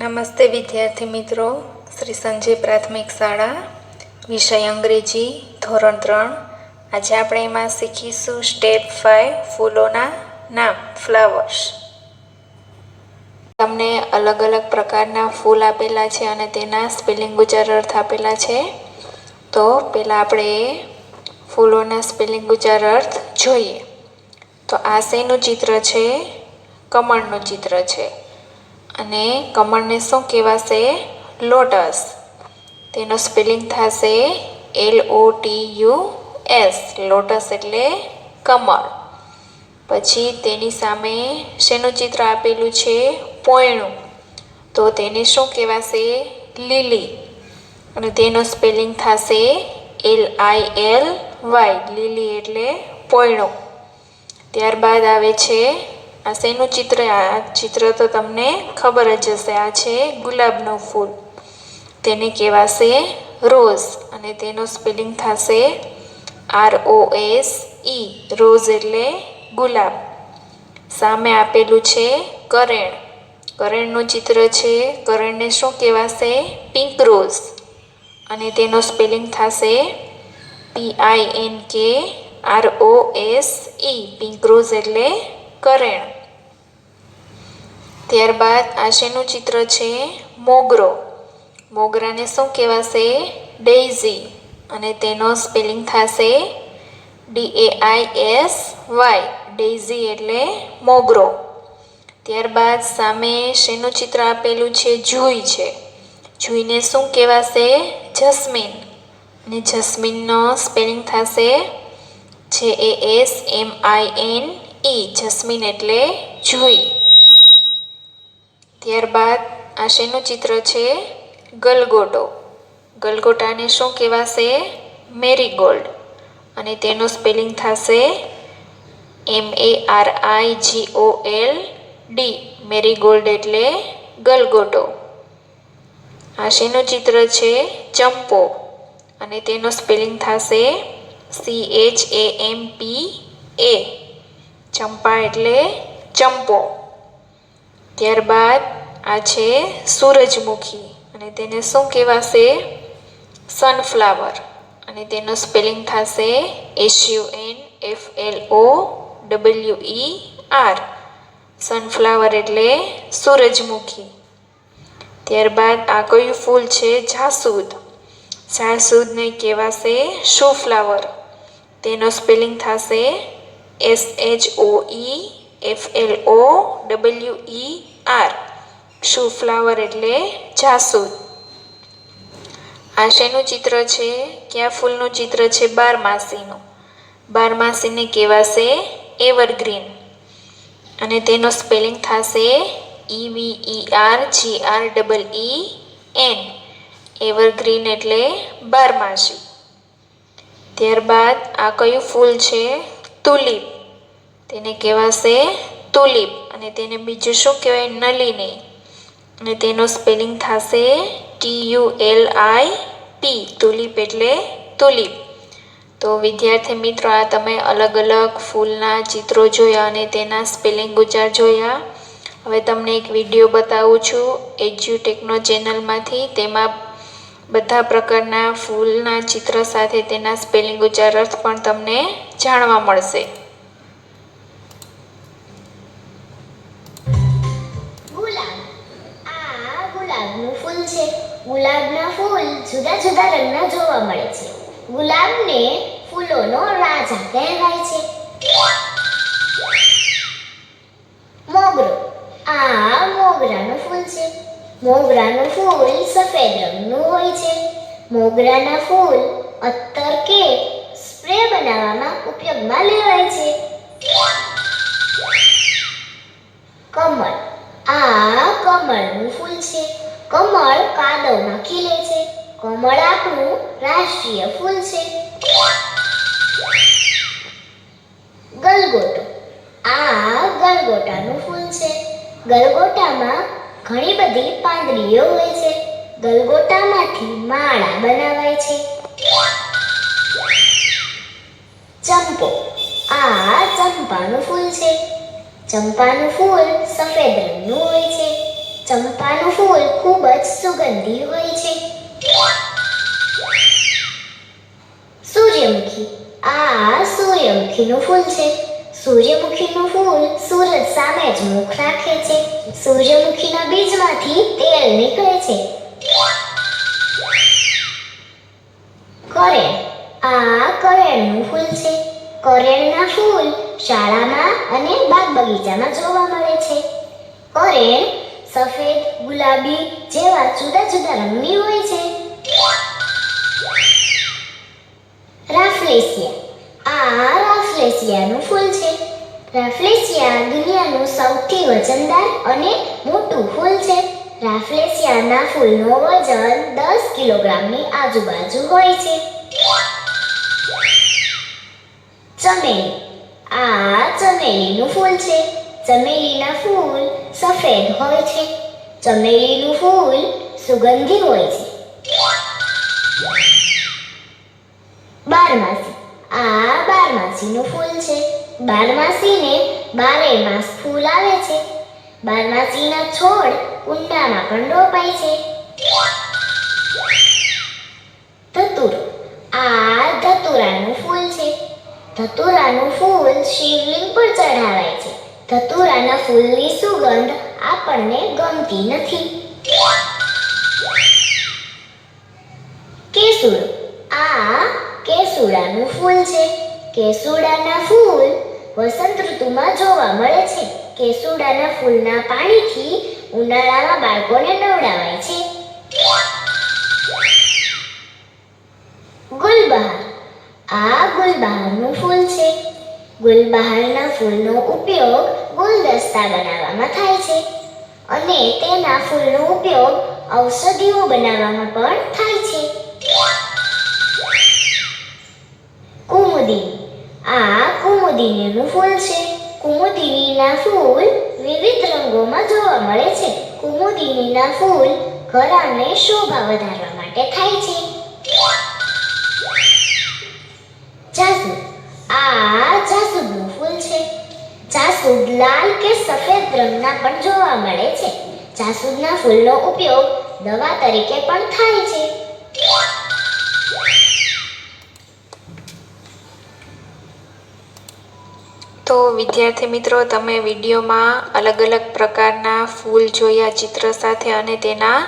નમસ્તે વિદ્યાર્થી મિત્રો, શ્રી સંજય પ્રાથમિક શાળા, વિષય અંગ્રેજી, ધોરણ 3. આજે આપણે એમાં શીખીશું સ્ટેપ 5 ફૂલોના નામ, ફ્લાવર્સ. તમને અલગ અલગ પ્રકારના ફૂલ આપેલા છે અને તેના સ્પેલિંગ ઉચ્ચાર અર્થ આપેલા છે. તો પહેલાં આપણે ફૂલોના સ્પેલિંગ ઉચ્ચાર અર્થ જોઈએ. તો આ શેનું ચિત્ર છે? કમળનું ચિત્ર છે. અને કમળને શું કહેવાશે? લોટસ. તેનો સ્પેલિંગ થશે LOTUS. લોટસ એટલે કમળ. પછી તેની સામે શેનું ચિત્ર આપેલું છે? પોયણું. તો તેને શું કહેવાશે? લીલી. અને તેનો સ્પેલિંગ થશે LILY. લીલી એટલે પોયણું. ત્યારબાદ આવે છે આ શેનું ચિત્ર? આ ચિત્ર તો તમને ખબર જ હશે. આ છે ગુલાબનું ફૂલ. તેને કહેવાશે રોઝ. અને તેનો સ્પેલિંગ થશે ROSE. રોઝ એટલે ગુલાબ. સામે આપેલું છે કરેણ. કરેણનું ચિત્ર છે. કરેણને શું કહેવાશે? Pink rose. અને તેનો સ્પેલિંગ થશે PINKROSE. પિંક રોઝ એટલે કરેણ. ત્યારબાદ આ શેનું ચિત્ર છે? મોગરો. મોગરાને શું કહેવાશે? ડેઇઝી. અને તેનો સ્પેલિંગ થશે DAISY. ડેઇઝી એટલે મોગરો. ત્યારબાદ સામે શેનું ચિત્ર આપેલું છે? જુઈ છે. જુઈને શું કહેવાશે? જસ્મીન. અને જસ્મીનનો સ્પેલિંગ થશે JASMINE. જસ્મીન એટલે જુઈ. ત્યારબાદ આ શેનું ચિત્ર છે? ગલગોટો. ગલગોટાને શું કહેવાશે? મેરીગોલ્ડ. અને તેનો સ્પેલિંગ થશે MARIGOLD. મેરીગોલ્ડ એટલે ગલગોટો. આ શેનું ચિત્ર છે? ચંપો. અને તેનો સ્પેલિંગ થશે CHAMPA. ચંપા એટલે ચંપો. ત્યારબાદ આ છે સૂરજમુખી. અને તેને શું કહેવાશે? સનફ્લાવર. અને તેનો સ્પેલિંગ થશે SUNFLOWER. સનફ્લાવર એટલે સૂરજમુખી. ત્યારબાદ આ કયું ફૂલ છે? જાસૂદ. જાસૂદને કહેવાશે શો ફ્લાવર. તેનો સ્પેલિંગ થશે SHOEFLOWER. શો ફ્લાવર એટલે જાસૂદ. આ શેનું ચિત્ર છે? કયા ફૂલનું ચિત્ર છે? બારમાસીનું. બારમાસીને કહેવાશે એવરગ્રીન. અને તેનો સ્પેલિંગ થશે EVERGREEN. એવરગ્રીન એટલે બારમાસી. ત્યારબાદ આ કયું ફૂલ છે? તુલિપ. તેને કહેવાશે તુલિપ. અને તેને બીજું શું કહેવાય? નલિની. અને તેનો સ્પેલિંગ થશે TULIP. તુલિપ એટલે તુલિપ. તો વિદ્યાર્થી મિત્રો, આ તમે અલગ અલગ ફૂલના ચિત્રો જોયા અને તેના સ્પેલિંગ ઉચ્ચાર જોયા. હવે તમને એક વિડીયો બતાવું છું એજ્યુટેકનો ચેનલમાંથી. તેમાં બધા પ્રકારના ફૂલના ચિત્ર સાથે તેના સ્પેલિંગ ઉચ્ચાર અર્થ પણ તમને જાણવા મળશે. ગુલાબ. આ ગુલાબનું ફૂલ છે. ગુલાબના ફૂલ જુદા જુદા રંગના જોવા મળે છે. ગુલાબને ફૂલોનો રાજા કહેવાય છે. મોગરો. આ મોગરાનું ફૂલ છે. મોગરાનું ફૂલ સફેદ રંગનું હોય છે. મોગરાના ફૂલ અત્તર કે સ્પ્રે બનાવવામાં ઉપયોગમાં લેવાય છે. કમળ. આ કમળનું ફૂલ છે. કમળ કાદવમાં ખીલે છે. કમળ આપણું રાષ્ટ્રીય ફૂલ છે. ગલગોટો. આ ગલગોટાનું ફૂલ છે. ગલગોટામાં ઘણી બધી પાંદડીઓ હોય છે. ગલગોટામાંથી માળા બનાવાય છે. ચંપો. આ ચંપાનું ફૂલ છે. ચંપાનું ફૂલ સફેદ રંગનું હોય છે. ચંપાનું ફૂલ ખૂબ જ સુગંધી હોય છે. સૂર્યમુખી. આ સૂર્યમુખીનું ફૂલ છે. સૂર્યમુખીનું ફૂલ સૂરજ સામે જ મુખ રાખે છે. સૂર્યમુખીના બીજમાંથી તેલ નીકળે છે. કરેણ. આ કરેણનું ફૂલ છે. કરેણના ફૂલ શાળામાં અને બાગ બગીચામાં જોવા મળે છે. કરેણ સફેદ, ગુલાબી જેવા જુદા જુદા રંગની હોય છે. રાફલેશિયા. આ રાફલેશિયાનું ફૂલ છે. રાફલેશિયા દુનિયાનું સૌથી વજનદાર અને મોટું ફૂલ છે. રાફલેશિયાના ફૂલનું વજન 10 કિલોગ્રામની આજુબાજુ હોય છે. ચમેલી. આ ચમેલીનું ફૂલ છે. ચમેલીના ફૂલ સફેદ હોય છે. ચમેલીનું ફૂલ સુગંધી હોય છે. બારમાસી. આ બારમાસીનું ફૂલ છે. બારમાસીને 12 માસ ફૂલ આવે છે. બારમાસીના છોડ કુંડામાં પણ રોપાય છે. ધતુરો. આ ધતુરાનું ફૂલ છે. ધતુરાનું ફૂલ શિવલિંગ પર ચઢાવાય છે. ધતુરાના ફૂલની સુગંધ આપણને ગમતી નથી. કેસુડો. આ કેસુડાનું ફૂલ છે. કેસુડાના ફૂલ વસંત ઋતુમાં જોવા મળે છે. કેસુડાના ફૂલના પાણીથી ઉનાળામાં બાળકોને નવડાવાય છે. ગુલબહાર. આ ગુલબહારનું ફૂલ છે. ગુલબહારના ફૂલનો ઉપયોગ ગુલદસ્તા બનાવવામાં થાય છે અને તેના ફૂલનો ઉપયોગ ઔષધિઓ બનાવવામાં પણ થાય છે. કુમુદિની. આ કુમુદિનીનું ફૂલ છે. કુમુદિનીના ફૂલ વિવિધ રંગોમાં જોવા મળે છે. કુમુદિનીના ફૂલ ઘરાને શોભા વધારવા માટે થાય છે. જાસૂદ. આ જાસૂદનું ફૂલ છે. જાસૂદ લાલ કે સફેદ રંગના પણ જોવા મળે છે. જાસૂદના ફૂલનો ઉપયોગ દવા તરીકે પણ થાય છે. તો વિદ્યાર્થી મિત્રો, તમે વિડીયોમાં અલગ અલગ પ્રકારના ફૂલ જોયા ચિત્ર સાથે અને તેના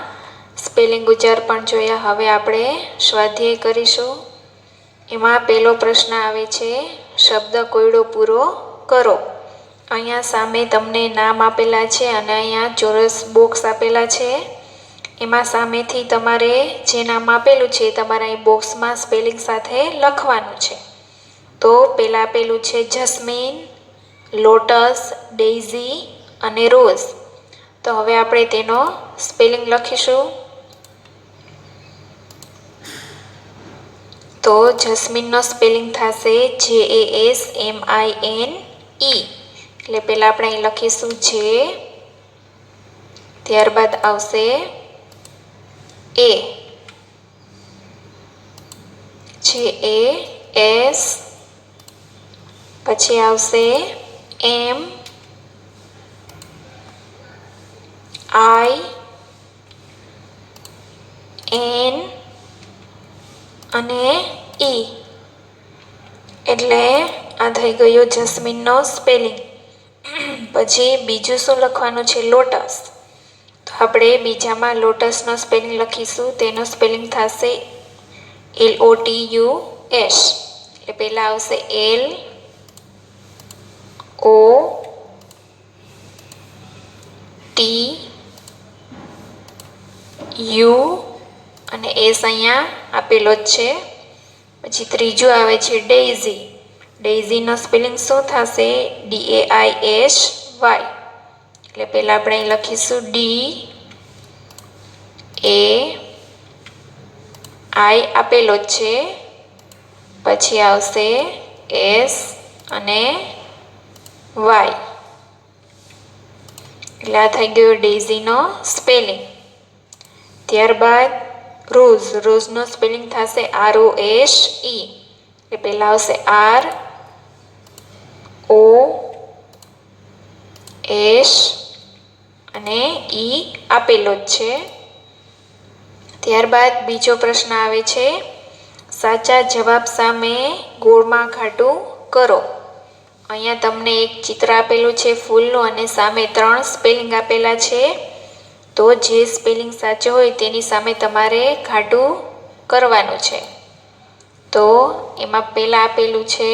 સ્પેલિંગ ઉચ્ચાર પણ જોયા. હવે આપણે સ્વાધ્યાય કરીશું. એમાં પહેલો પ્રશ્ન આવે છે, શબ્દ કોયડો પૂરો કરો. અહીંયા સામે તમને નામ આપેલા છે અને અહીંયા ચોરસ બોક્સ આપેલા છે. એમાં સામેથી તમારે જે નામ આપેલું છે તમારે અહીં બોક્સમાં સ્પેલિંગ સાથે લખવાનું છે. તો પહેલાં આપેલું છે જસ્મીન, લોટસ, ડેઇઝી અને રોઝ. તો હવે આપણે તેનો સ્પેલિંગ લખીશું. તો જસ્મીનનો સ્પેલિંગ થશે JASMINE. એટલે પહેલાં આપણે અહીં લખીશું જે, ત્યારબાદ આવશે A, JAS, પછી આવશે M, I, N અને E. એટલે આ થઈ ગયો જસ્મીનનો સ્પેલિંગ. પછી બીજું શું લખવાનું છે? લોટસ. તો આપણે બીજામાં લોટસનો સ્પેલિંગ લખીશું. તેનો સ્પેલિંગ થશે LOTUS. એટલે પહેલાં આવશે LOTU અને S અહીંયા આપેલો જ છે. પછી ત્રીજું આવે છે ડેઇઝી. ડેઇઝીનો સ્પેલિંગ શું થશે? DAISY. એટલે પહેલાં આપણે અહીં લખીશું DAI આપેલો જ છે. પછી આવશે S અને Y. એટલે આ થઈ ગયો ડેઇઝીનો સ્પેલિંગ. ત્યારબાદ રોઝ. રોઝનો સ્પેલિંગ થશે ROSE. એટલે પહેલાં આવશે ROS અને ઈ આપેલો જ છે. ત્યારબાદ બીજો પ્રશ્ન આવે છે, સાચા જવાબ સામે ગોળમાં ઘાટું કરો. અહીંયા તમને એક ચિત્ર આપેલું છે ફૂલનું અને સામે 3 સ્પેલિંગ આપેલા છે. તો જે સ્પેલિંગ સાચો હોય તેની સામે તમારે ઘાટું કરવાનું છે. તો એમાં પહેલાં આપેલું છે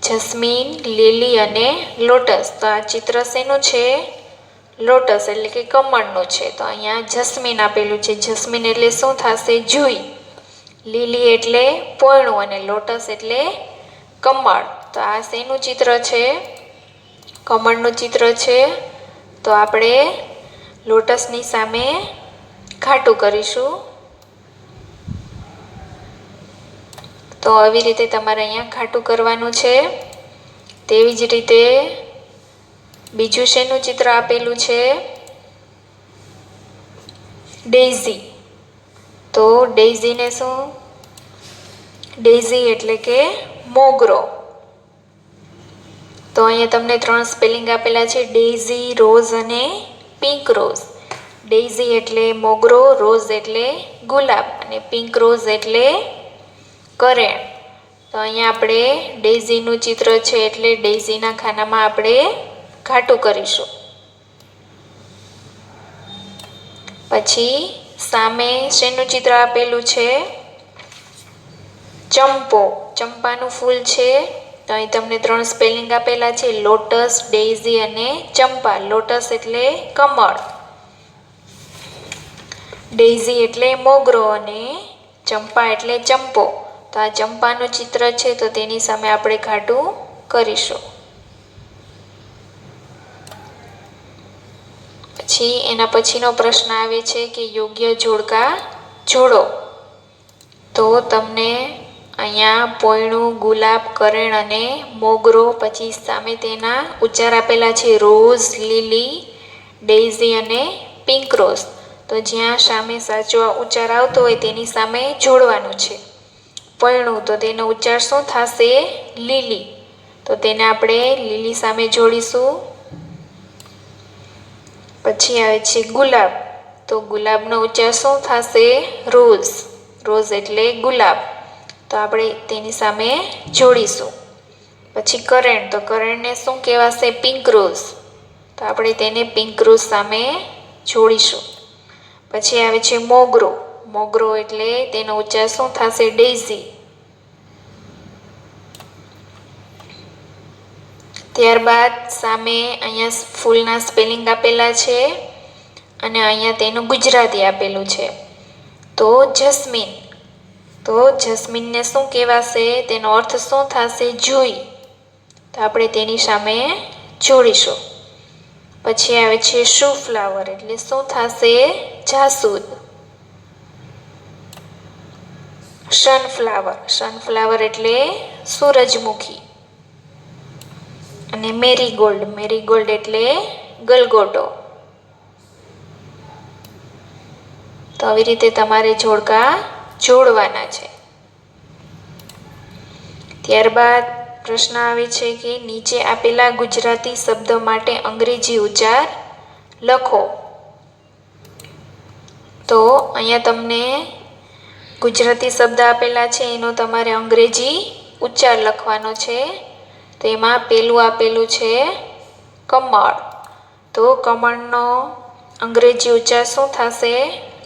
જસ્મીન, લીલી અને લોટસ. તો આ ચિત્ર શેનું છે? લોટસ એટલે કે કમળનું છે. તો અહીંયા જસ્મીન આપેલું છે. જસ્મીન એટલે શું થશે? જુઈ. લીલી એટલે પોયણું અને લોટસ એટલે કમળ. તો આ શેનું ચિત્ર છે? કમળનું ચિત્ર છે. તો આપણે લોટસની સામે ઘાટું કરીશું. તો આવી રીતે તમારે અહીંયા ઘાટું કરવાનું છે. તેવી જ રીતે બીજું શેનું ચિત્ર આપેલું છે? ડેઝી. તો ડેઝીને શું? ડેઝી એટલે કે મોગરો. તો અહીંયા તમને 3 સ્પેલિંગ આપેલા છે, ડેઝી, રોઝ અને પિંક રોઝ. ડેઝી એટલે મોગરો, રોઝ એટલે ગુલાબ અને પિંક રોઝ એટલે કરેણ. તો અહીંયા આપણે ડેઝીનું ચિત્ર છે એટલે ડેઝીના ખાનામાં આપણે ઘાટું કરીશું. પછી સામે શેનું ચિત્ર આપેલું છે? ચંપો. ચંપાનું ફૂલ છે. તો અહીં તમને 3 સ્પેલિંગ આપેલા છે, લોટસ, ડેઝી અને ચંપા. લોટસ એટલે કમળ, ડેઝી એટલે મોગરો અને ચંપા એટલે ચંપો. તો આ ચંપાનું ચિત્ર છે તો તેની સામે આપણે ઘાટું કરીશું. પછી એના પછીનો પ્રશ્ન આવે છે કે યોગ્ય જોડકા જોડો. તો તમને અહીંયા પોયણું, ગુલાબ, કરેણ અને મોગરો, પછી સામે તેના ઉચ્ચાર આપેલા છે રોઝ, લીલી, ડેઝી અને પિંક રોઝ. તો જ્યાં સામે સાચો ઉચ્ચાર આવતો હોય તેની સામે જોડવાનું છે. પોયણું તો તેનો ઉચ્ચાર શું થશે? લીલી. તો તેને આપણે લીલી સામે જોડીશું. પછી આવે છે ગુલાબ. તો ગુલાબનો ઉચ્ચાર શું થશે? રોઝ. રોઝ એટલે ગુલાબ. તો આપણે તેની સામે જોડીશું. પછી કરેણ. તો કરેણને શું કહેવાશે? Pink rose. તો આપણે તેને પિંક રોઝ સામે જોડીશું. પછી આવે છે મોગરો. મોગરો એટલે તેનો ઉચ્ચાર શું થશે? ડેઝી. ત્યારબાદ સામે અહીંયા ફૂલના સ્પેલિંગ આપેલા છે અને અહીંયા તેનું ગુજરાતી આપેલું છે. તો જસ્મીન. તો જસ્મીનને શું કહેવાશે? તેનો અર્થ શું થશે? જુઈ. તો આપણે તેની સામે જોડીશું. પછી આવે છે સનફ્લાવર એટલે શું થશે? જાસૂદ. સનફ્લાવર. સનફ્લાવર એટલે સૂરજમુખી. અને મેરીગોલ્ડ. મેરીગોલ્ડ એટલે ગલગોટો. તો આવી રીતે તમારે જોડકા જોડવાના છે. ત્યારબાદ પ્રશ્ન આવે છે કે નીચે આપેલા ગુજરાતી શબ્દ માટે અંગ્રેજી ઉચ્ચાર લખો. તો અહીંયા તમને ગુજરાતી શબ્દ આપેલા છે એનો તમારે અંગ્રેજી ઉચ્ચાર લખવાનો છે. તો એમાં પહેલું આપેલું છે કમળ. તો કમળનો અંગ્રેજી ઉચ્ચાર શું થશે?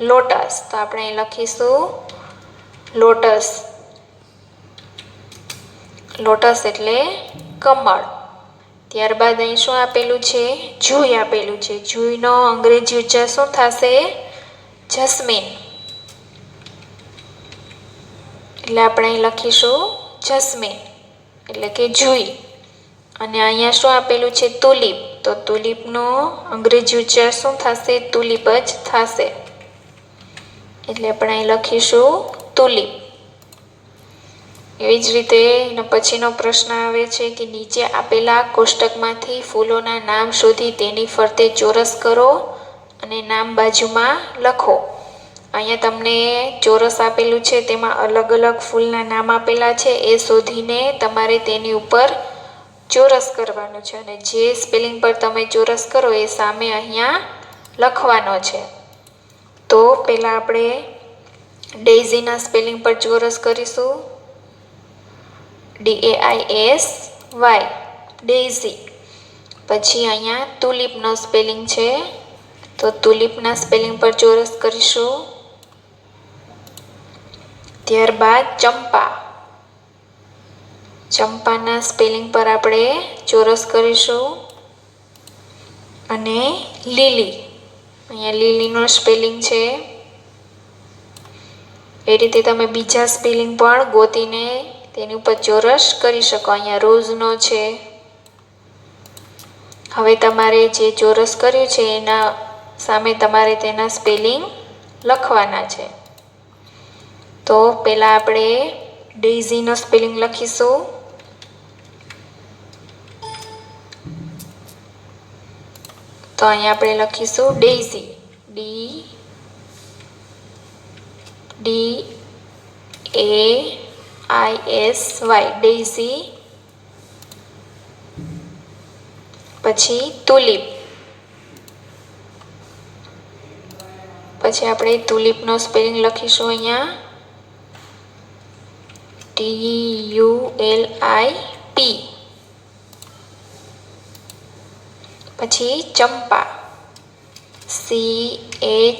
લોટસ. તો આપણે અહીં લખીશું લોટસ. લોટસ એટલે કમળ. ત્યારબાદ અહીં શું આપેલું છે? જુઈ આપેલું છે. જુઈનો અંગ્રેજી ઉચ્ચાર શું થશે? જસ્મીન. એટલે આપણે અહીં લખીશું જસ્મીન એટલે કે જુઈ. અને અહીંયા શું આપેલું છે? તુલિપ. તો તુલિપનો અંગ્રેજી ઉચ્ચાર શું થશે? તુલિપ જ થશે. એટલે આપણે અહીં લખીશું તુલિપ. એવી જ રીતે એના પછીનો પ્રશ્ન આવે છે કે નીચે આપેલા કોષ્ટકમાંથી ફૂલોના નામ શોધી તેની ફરતે ચોરસ કરો અને નામ બાજુમાં લખો. અહીંયા તમને ચોરસ આપેલું છે તેમાં અલગ અલગ ફૂલના નામ આપેલા છે. એ શોધીને તમારે તેની ઉપર ચોરસ કરવાનું છે અને જે સ્પેલિંગ પર તમે ચોરસ કરો એ સામે અહીંયા લખવાનો છે. તો પહેલાં આપણે ડેઇઝીના સ્પેલિંગ પર ચોરસ કરીશું. DAISY daisy. પછી અહીંયા તુલિપનો સ્પેલિંગ છે, તો તુલિપના સ્પેલિંગ પર ચોરસ કરીશું. ત્યારબાદ ચંપા. ચંપાના સ્પેલિંગ પર આપણે ચોરસ કરીશું. અને લીલી, અહીંયા લીલીનો સ્પેલિંગ છે. એ રીતે તમે બીજા સ્પેલિંગ પણ ગોતીને તેની ઉપર ચોરસ કરી શકો. અહીંયા રોઝનો છે. હવે તમારે જે ચોરસ કર્યું છે એના સામે તમારે તેના સ્પેલિંગ લખવાના છે. તો પહેલાં આપણે ડેઇઝીનો સ્પેલિંગ લખીશું. તો અહીંયા આપણે લખીશું ડેઇઝી. DAISY daisy. પછી તુલિપ. પછી આપણે તુલિપનો સ્પેલિંગ લખીશું અહીંયા TULIP. પછી ચંપા CHAMPA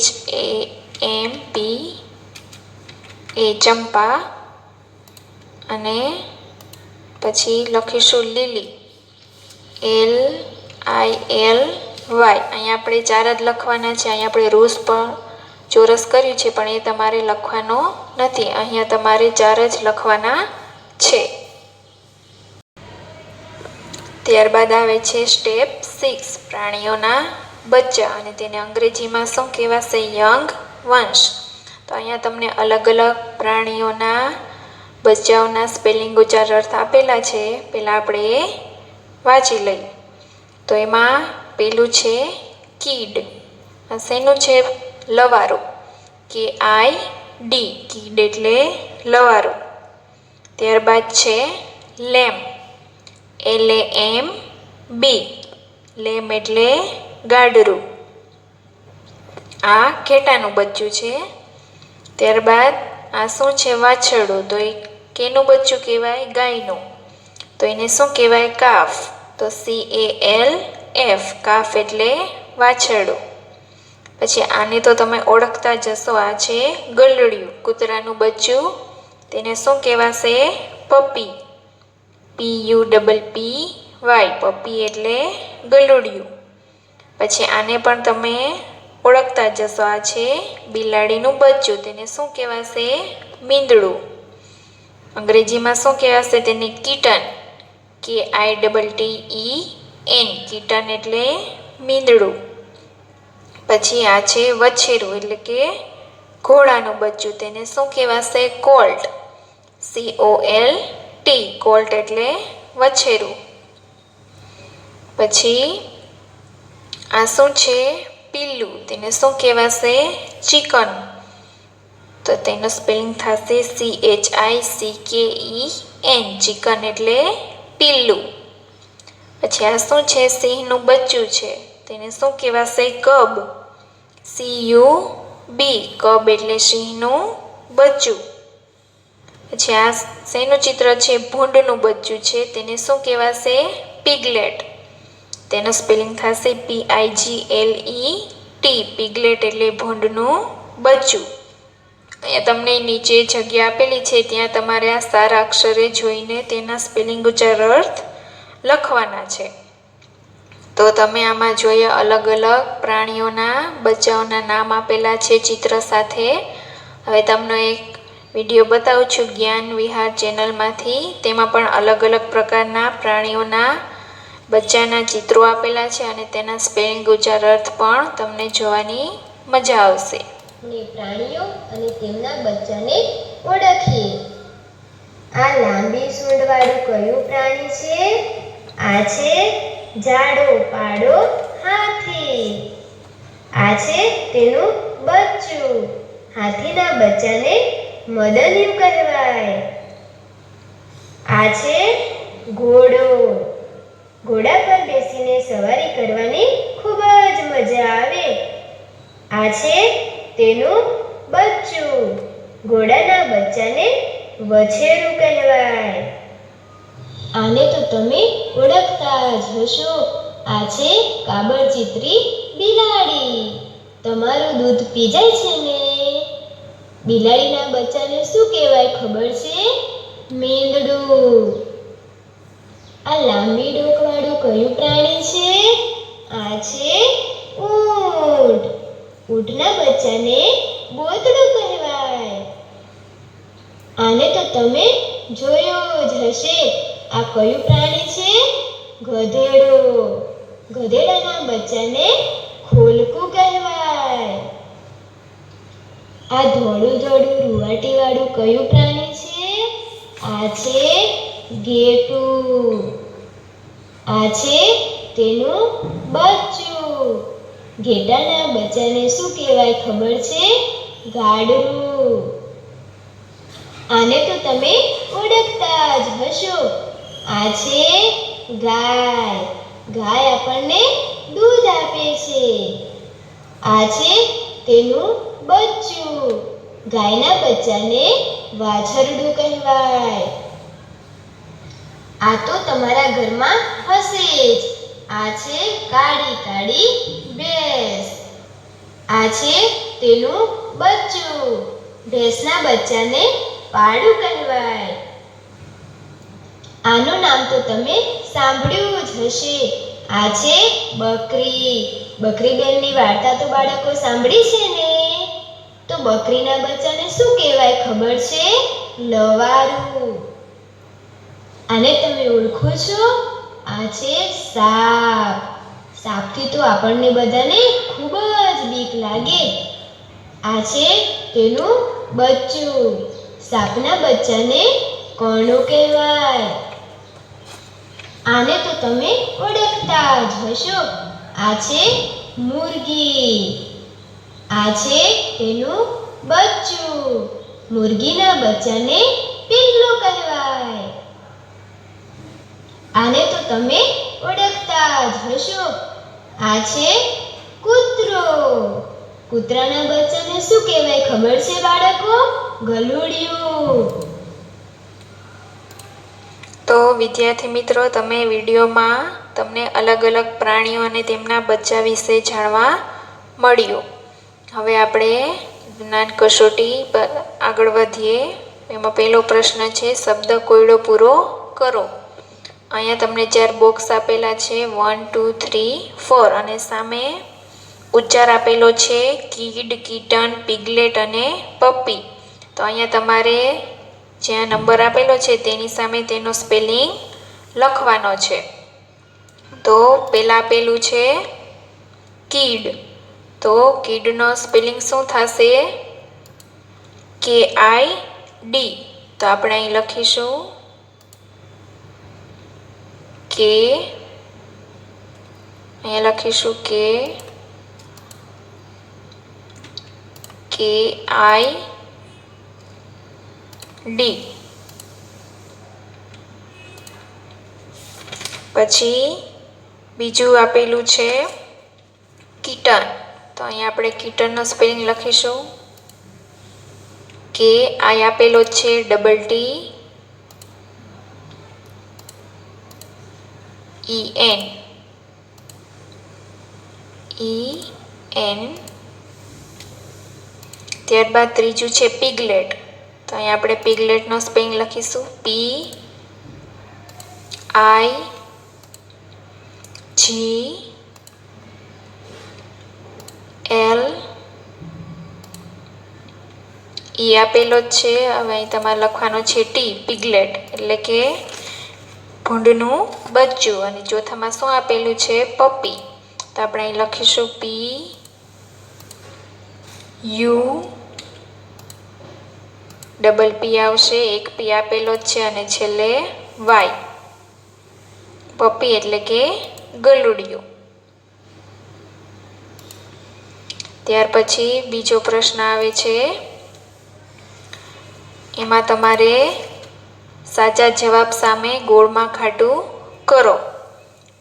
ચંપા. અને પછી લખીશું લીલી LILY. અહીંયા આપણે 4 જ લખવાના છે. અહીંયા આપણે રોઝ પર ચોરસ કર્યું છે પણ એ તમારે લખવાનો નથી. અહીંયા તમારે 4 જ લખવાના છે. ત્યારબાદ આવે છે સ્ટેપ 6 પ્રાણીઓના બચ્ચા, અને તેને અંગ્રેજીમાં શું કહેવાશે? યંગ વંશ. તો અહીંયા તમને અલગ અલગ પ્રાણીઓના બચ્ચાઓના સ્પેલિંગ ઉચ્ચાર અર્થ આપેલા છે. પહેલાં આપણે એ વાંચી લઈએ. તો એમાં પેલું છે કીડ. શેનું છે? લવારું. KID કીડ એટલે લવારું. ત્યારબાદ છે લેમ. LAMB લેમ એટલે ગાડરું. આ ઘેટાનું બચ્ચું છે. ત્યારબાદ આ શું છે? વાછરડું. તો એ કેનું બચ્ચું કહેવાય? ગાયનું. તો એને શું કહેવાય? કાફ. તો CALF કાફ એટલે વાછરડું. પછી આને તો તમે ઓળખતા જશો. આ છે ગલડિયું, કૂતરાનું બચ્ચું. તેને શું કહેવાશે? પપી. PUPPY પપી એટલે ગલુડિયું. પછી આને પણ તમે ઓળખતા જશો. આ છે બિલાડીનું બચ્ચું. તેને શું કહેવાશે? મીંદડું. અંગ્રેજીમાં શું કહેવાશે તેને? કિટન. KITTEN કિટન એટલે મીંદડું. પછી આ છે વછેરું એટલે કે ઘોડાનું બચ્ચું. તેને શું કહેવાશે? કોલ્ટ. COLT કોલ્ટ એટલે વછેરું. પછી આ શું છે? પીલું. તેને શું કહેવાશે? ચિકન. તો તેનું સ્પેલિંગ થશે CHICKEN ચિકન એટલે પીલું. પછી આ શું છે? સિંહનું બચ્ચું છે. તેને શું કહેવાશે? કબ. CUB કબ એટલે સિંહનું બચ્ચું. પછી આ શેનું ચિત્ર છે? ભૂંડનું બચ્ચું છે. તેને શું કહેવાશે? પિગલેટ. તેનું સ્પેલિંગ થશે PIGLET પિગલેટ એટલે ભૂંડનું બચ્ચું. અહીંયા તમને નીચે જગ્યા આપેલી છે, ત્યાં તમારે આ સારા અક્ષરે જોઈને તેના સ્પેલિંગ ઉચ્ચાર અર્થ લખવાના છે. તો તમે આમાં જોયા અલગ અલગ પ્રાણીઓના બચ્ચાઓના નામ આપેલા છે ચિત્ર સાથે. હવે તમને એક વિડીયો બતાવું છું જ્ઞાન વિહાર ચેનલમાંથી. તેમાં પણ અલગ અલગ પ્રકારના પ્રાણીઓના બચ્ચાના ચિત્રો આપેલા છે અને તેના સ્પેલિંગ ઉચ્ચાર અર્થ પણ તમને જોવાની મજા આવશે. પ્રાણીઓ અને તેમના બચ્ચાને ઓળખીએ. આ લાંબી સૂંઢવાળું કયું પ્રાણી છે? આ છે જાડો પાડો હાથી. આ છે તેનું બચ્ચું. હાથીના બચ્ચાને મદનિયું કહેવાય. આ છે ઘોડો. ઘોડા પર બેસીને સવારી કરવાની ખૂબ જ મજા આવે. આ છે તેનું બચ્ચું. ઘોડાના બચ્ચાને વછેરું કહેવાય. આને તો તમે ઓળખતા જ હશો. આ છે કાબરચીતરી બિલાડી. તમારું દૂધ પી જાય છે ને? બિલાડીના બચ્ચાને શું કહેવાય ખબર છે? મેંદડું. આ લાંબી ડોકવાળું કયું પ્રાણી છે? આ છે ઊંટ. ઊંટના બચ્ચાને બોતડું કહેવાય. આને તો તમે જોયું જ હશે. આ કયું પ્રાણી છે? ગધેડો. ગધેડાના બચ્ચાને ખોલકું કહેવાય. આ ધોળું ધોળું રૂવાટીવાળું કયું પ્રાણી છે? આ છે ઘેટું. આ છે તેનું બચ્ચું. ઘેટાના બચ્ચાને શું કહેવાય ખબર છે? ગાડરું. આને તો તમે ઓળખતા જ હશો. આ છે ગાય. ગાય આપણને દૂધ આપે છે. આ છે તેનું બચ્ચું. ગાયના બચ્ચાને વાછરડું કહેવાય. આ તો તમારા ઘરમાં હશે જ. આ છે કાળી કાળી ભેંસ. આ છે તેનું બચ્ચું. ભેંસના બચ્ચાને પાડું કહેવાય. આનું નામ તો તમે સાંભળ્યું જ હશે. આ છે બકરી. બકરી બેનની વાર્તા તો બાળકો સાંભળી છે ને? તો બકરીના બચ્ચાને શું કહેવાય ખબર છે? લવારું. આને તમે ઓળખો છો? આ છે સાપ. સાપથી તો આપણને બધાને ખૂબ જ બીક લાગે. આ છે તેનું બચ્ચું. સાપના બચ્ચાને કણું કહેવાય. આને તો તમે ઓળખતા જ હશો. આ છે મુરગી. આ છે તેનું બચ્ચું. મુરગીના બચ્ચાને પિલ્લું કહેવાય. આને તો તમે ઓળખતા જ હશો. આ છે કૂતરો. કૂતરાના બચ્ચાને શું કહેવાય ખબર છે બાળકો? ગલુડિયું. તો વિદ્યાર્થી મિત્રો, તમે વિડીયોમાં તમને અલગ અલગ પ્રાણીઓ અને તેમના બચ્ચા વિશે જાણવા મળ્યું. હવે આપણે જ્ઞાન કસોટી પર આગળ વધીએ. એમાં પહેલો પ્રશ્ન છે, શબ્દ કોયડો પૂરો કરો. અહીંયા તમને 4 બોક્સ આપેલા છે, 1, 2, 3, 4 અને સામે ઉચ્ચાર આપેલો છે કીડ, કીટન, પિગલેટ અને પપ્પી. તો અહીંયા તમારે જ્યાં નંબર આપેલો છે તેની સામે તેનો સ્પેલિંગ લખવાનો છે. તો પહેલાં આપેલું છે કીડ. તો કીડનો સ્પેલિંગ શું થશે? KID. તો આપણે અહીં લખીશું કે, અહીંયા લખીશું KID. પછી બીજું આપેલું છે કીટન. તો અહીંયા આપણે કીટનનો સ્પેલિંગ લખીશું કે આ આપેલો છે TTEN. ત્યારબાદ ત્રીજું છે પિગલેટ. તો અહીંયા આપણે પિગલેટનો સ્પેલિંગ લખીશું PIGLET. આપેલો જ છે. હવે અહીં તમારે લખવાનો છે ટી, પિગલેટ એટલે કે ભૂંડનું બચ્ચું. અને ચોથામાં શું આપેલું છે? પપ્પી. તો આપણે અહીં લખીશું PUPP આવશે. એક પી આપેલો જ છે અને છેલ્લે વાય. પપ્પી એટલે કે ગલુડિયું. ત્યાર પછી બીજો પ્રશ્ન આવે છે. એમાં તમારે સાચા જવાબ સામે ગોળમાં ખાટું કરો.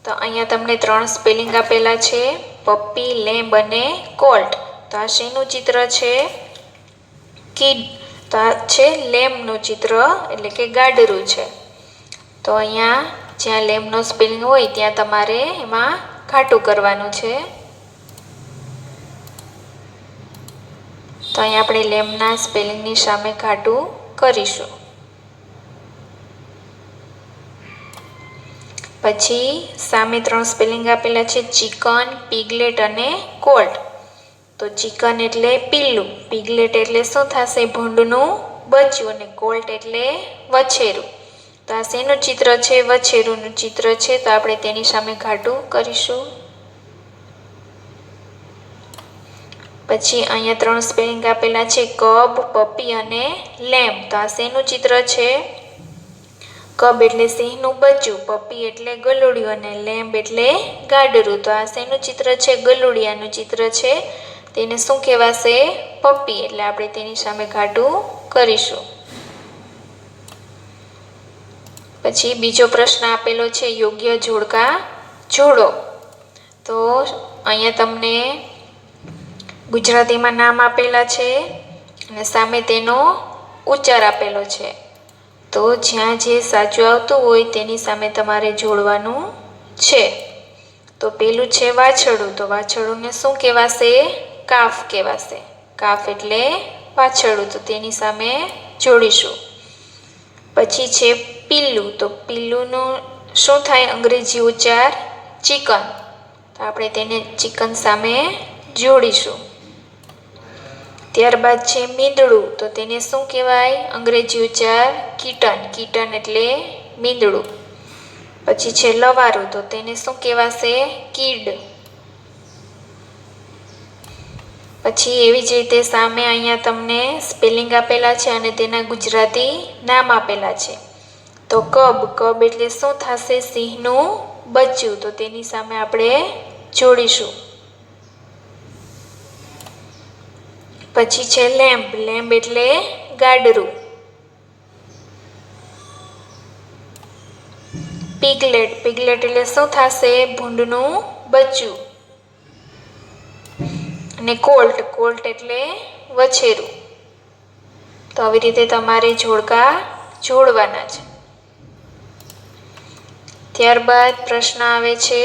તો અહીંયા તમને 3 સ્પેલિંગ આપેલા છે, પપ્પી, લેમ્બ અને કોલ્ટ. તો આ શેનું ચિત્ર છે? કિડ. તો આ છે લેમ્બનું ચિત્ર, એટલે કે ગાડરું છે. તો અહીંયા જ્યાં લેમ્બનો સ્પેલિંગ હોય ત્યાં તમારે એમાં ઘાટું કરવાનું છે. તો અહીંયા આપણે લેમ્બના સ્પેલિંગની સામે ઘાટું કરીશું. પછી સામે 3 સ્પેલિંગ આપેલા છે, ચિકન, પિગલેટ અને કોલ્ટ. તો ચિકન એટલે પીલું, પિગલેટ એટલે શું થશે? ભૂંડનું બચ્ચું, અને કોલ્ટ એટલે વછેરું. તો આ શેનું ચિત્ર છે? વછેરુંનું ચિત્ર છે. તો આપણે તેની સામે ઘાટું કરીશું. પછી અહીંયા 3 સ્પેલિંગ આપેલા છે, કબ, પપ્પી અને લેમ્બ. તો આ શેનું ચિત્ર છે? કબ એટલે સિંહનું બચ્ચું, પપ્પી એટલે ગલુડિયું અને લેમ્બ એટલે ગાડરું. તો આ શેનું ચિત્ર છે? ગલુડિયાનું ચિત્ર છે. તેને શું કહેવાશે? પપ્પી. એટલે આપણે તેની સામે ઘાટું કરીશું. પછી બીજો પ્રશ્ન આપેલો છે, યોગ્ય જોડકા જોડો. તો અહીંયા તમને ગુજરાતીમાં નામ આપેલા છે અને સામે તેનો ઉચ્ચાર આપેલો છે. તો જ્યાં જે સાચું આવતું હોય તેની સામે તમારે જોડવાનું છે. તો પેલું છે વાછરડું. તો વાછરડુંને શું કહેવાશે? કાફ કહેવાશે. કાફ એટલે વાછરડું. તો તેની સામે જોડીશું. પછી છે પિલ્લું. તો પિલ્લુનું શું થાય અંગ્રેજી ઉચ્ચાર? ચિકન. તો આપણે તેને ચિકન સામે જોડીશું. ત્યારબાદ છે મીંદડું. તો તેને શું કહેવાય અંગ્રેજી ઉચ્ચાર? કીટન. કીટન એટલે મીંદડું. પછી છે લવારું. તો તેને શું કહેવાશે? કીડ. પછી એવી જ રીતે સામે અહીંયા તમને સ્પેલિંગ આપેલા છે અને તેના ગુજરાતી નામ આપેલા છે. તો કબ. કબ એટલે શું થશે? સિંહનું બચ્ચું. તો તેની સામે આપણે જોડીશું. પછી છે લેમ્બ. લેમ્બ એટલે ગાડરું. પિગલેટ. પિગલેટ એટલે શું થશે? ભૂંડનું બચ્ચું. અને કોલ્ટ. કોલ્ટ એટલે વછેરું. તો આવી રીતે તમારે જોડકા જોડવાના છે. ત્યારબાદ પ્રશ્ન આવે છે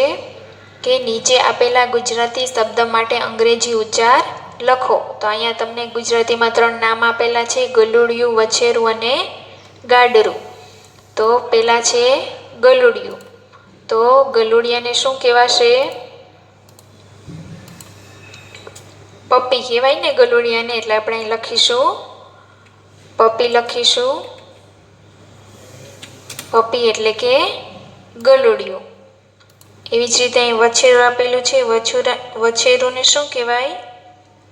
કે નીચે આપેલા ગુજરાતી શબ્દ માટે અંગ્રેજી ઉચ્ચાર લખો. તો અહીંયા તમને ગુજરાતીમાં 3 નામ આપેલા છે, ગલુડિયું, વછેરું અને ગાડરું. તો પેલા છે ગલુડિયું. તો ગલુડિયાને શું કહેવાશે? પપ્પી કહેવાય ને ગલુડિયાને. એટલે આપણે અહીં લખીશું પપ્પી. લખીશું પપ્પી એટલે કે ગલુડિયું. એવી જ રીતે અહીં વછેરું આપેલું છે. વછેરુંને શું કહેવાય?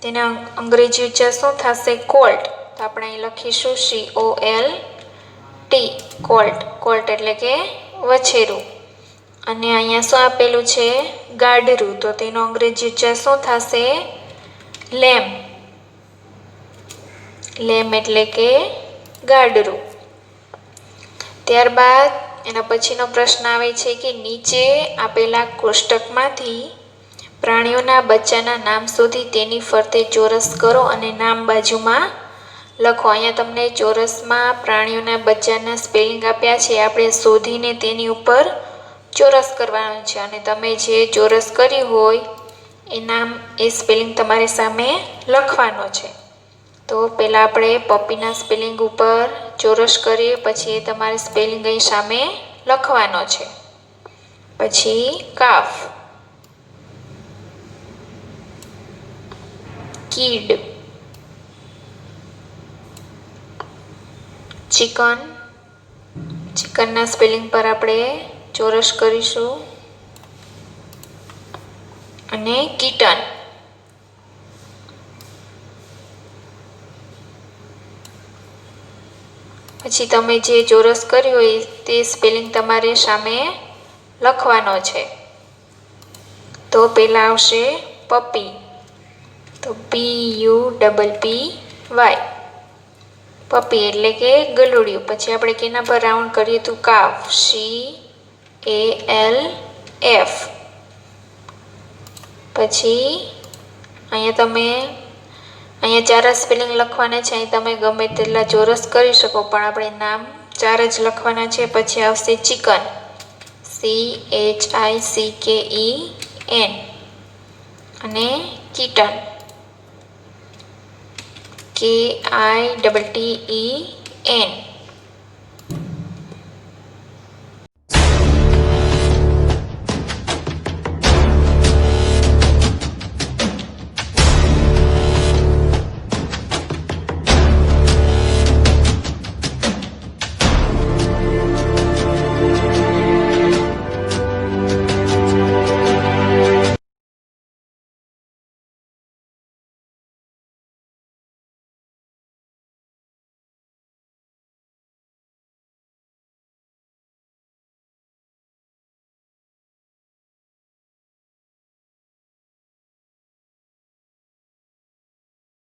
તેના અંગ્રેજી ઉચ્ચાર શું થશે? કોલ્ટ. તો આપણે અહીં લખીશું COLT. કોલ્ટ. કોલ્ટ એટલે કે વછેરું. અને અહીંયા શું આપેલું છે? ગાડરું. તો તેનો અંગ્રેજી ઉચ્ચાર શું થશે? લેમ્બ. લેમ્બ એટલે કે ગાડરું. ત્યારબાદ એના પછીનો પ્રશ્ન આવે છે કે નીચે આપેલા કોષ્ટકમાંથી પ્રાણીઓના બચ્ચાના નામ શોધી તેની ફરતે ચોરસ કરો અને નામ બાજુમાં લખો. અહીંયા તમને ચોરસમાં પ્રાણીઓના બચ્ચાના સ્પેલિંગ આપ્યા છે. આપણે શોધીને તેની ઉપર ચોરસ કરવાનું છે અને તમે જે ચોરસ કર્યું હોય એ નામ, એ સ્પેલિંગ તમારી સામે લખવાનો છે. તો પહેલાં આપણે પપ્પીના સ્પેલિંગ ઉપર ચોરસ કરીએ, પછી એ તમારે સ્પેલિંગ અહીં સામે લખવાનો છે. પછી કાફ, કીડ, ચિકન. ચિકનના સ્પેલિંગ પર આપણે ચોરસ કરીશું. અને કીટન. પછી તમે જે ચોરસ કર્યું હોય તે સ્પેલિંગ તમારે સામે લખવાનો છે. તો પહેલાં આવશે પપ્પી. તો PUPPY. પપ્પી એટલે કે ગલુડિયું. પછી આપણે કેના પર રાઉન્ડ કરીએ તો કાફ, CALF. એફ. પછી અહીંયા ચાર જ સ્પેલિંગ લખવાના છે. અહીં તમે ગમે તેટલા ચોરસ કરી શકો, પણ આપણે નામ ચાર જ લખવાના છે. પછી આવશે ચિકન, CHICKEN, અને કીટન, KITTEN.